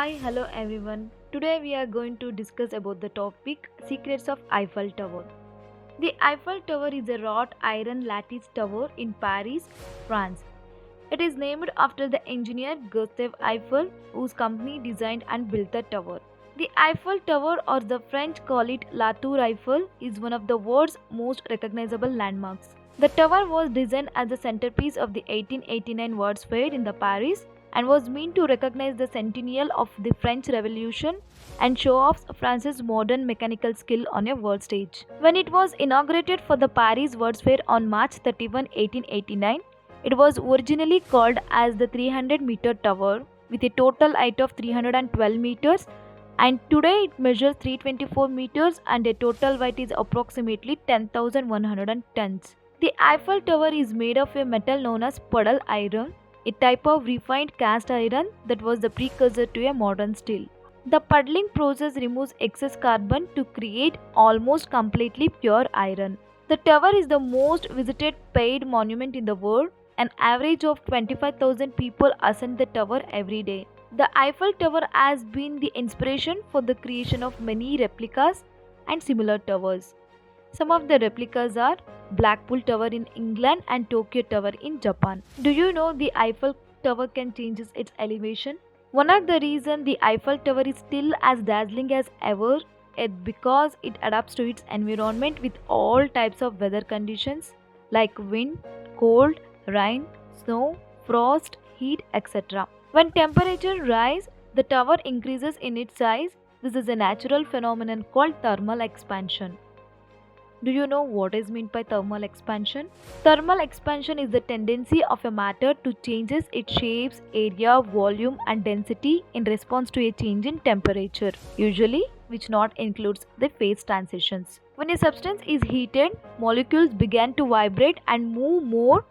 Hi, hello everyone. Today we are going to discuss about the topic Secrets of Eiffel Tower. The Eiffel Tower is a wrought iron lattice tower in Paris, France. It is named after the engineer Gustave Eiffel, whose company designed and built the tower. The Eiffel Tower, or the French call it La Tour Eiffel, is one of the world's most recognizable landmarks. The tower was designed as the centerpiece of the 1889 World's Fair in the Paris and was meant to recognize the centennial of the French Revolution and show off France's modern mechanical skill on a world stage. When it was inaugurated for the Paris World's Fair on March 31, 1889, it was originally called as the 300-meter tower with a total height of 312 meters, and today it measures 324 meters and a total weight is approximately 10,100 tons. The Eiffel Tower is made of a metal known as puddle iron, a type of refined cast iron that was the precursor to a modern steel. The puddling process removes excess carbon to create almost completely pure iron. The tower is the most visited paid monument in the world. An average of 25,000 people ascend the tower every day. The Eiffel Tower has been the inspiration for the creation of many replicas and similar towers. Some of the replicas are Blackpool Tower in England and Tokyo Tower in Japan. Do you know the Eiffel Tower can change its elevation? One of the reasons the Eiffel Tower is still as dazzling as ever is because it adapts to its environment with all types of weather conditions like wind, cold, rain, snow, frost, heat, etc. When temperature rise, the tower increases in its size. This is a natural phenomenon called thermal expansion. Do you know what is meant by thermal expansion? Thermal expansion is the tendency of a matter to changes its shapes, area, volume and density in response to a change in temperature, usually which not includes the phase transitions. When a substance is heated, molecules begin to vibrate and move more,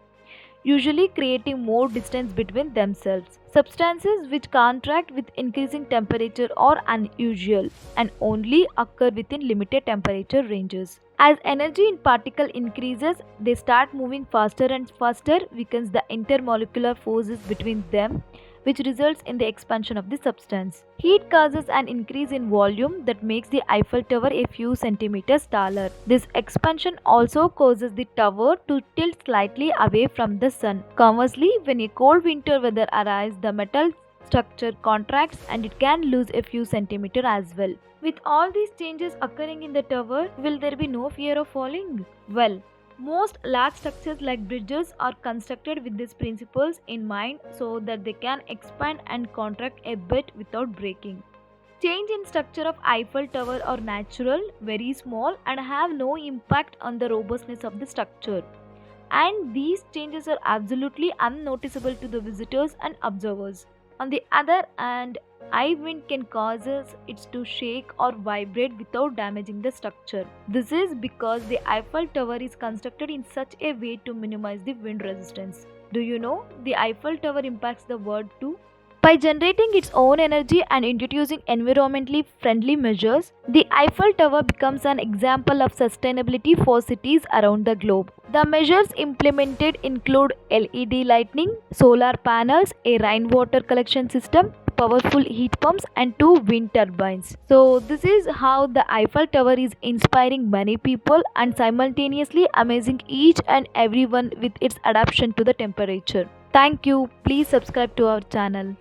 usually creating more distance between themselves. Substances which contract with increasing temperature are unusual and only occur within limited temperature ranges. As energy in particle increases, they start moving faster and faster, weakens the intermolecular forces between them, which results in the expansion of the substance. Heat causes an increase in volume that makes the Eiffel Tower a few centimeters taller. This expansion also causes the tower to tilt slightly away from the sun. Conversely, when a cold winter weather arrives, the metal structure contracts and it can lose a few centimeters as well. With all these changes occurring in the tower, will there be no fear of falling? Well, most large structures like bridges are constructed with these principles in mind so that they can expand and contract a bit without breaking. Change in structure of Eiffel Tower are natural, very small and have no impact on the robustness of the structure. And these changes are absolutely unnoticeable to the visitors and observers. On the other hand, high wind can cause it to shake or vibrate without damaging the structure. This is because the Eiffel Tower is constructed in such a way to minimize the wind resistance. Do you know the Eiffel Tower impacts the world too? By generating its own energy and introducing environmentally friendly measures, the Eiffel Tower becomes an example of sustainability for cities around the globe. The measures implemented include LED lighting, solar panels, a rainwater collection system, powerful heat pumps and 2 wind turbines. So this is how the Eiffel Tower is inspiring many people and simultaneously amazing each and everyone with its adaptation to the temperature. Thank you. Please subscribe to our channel.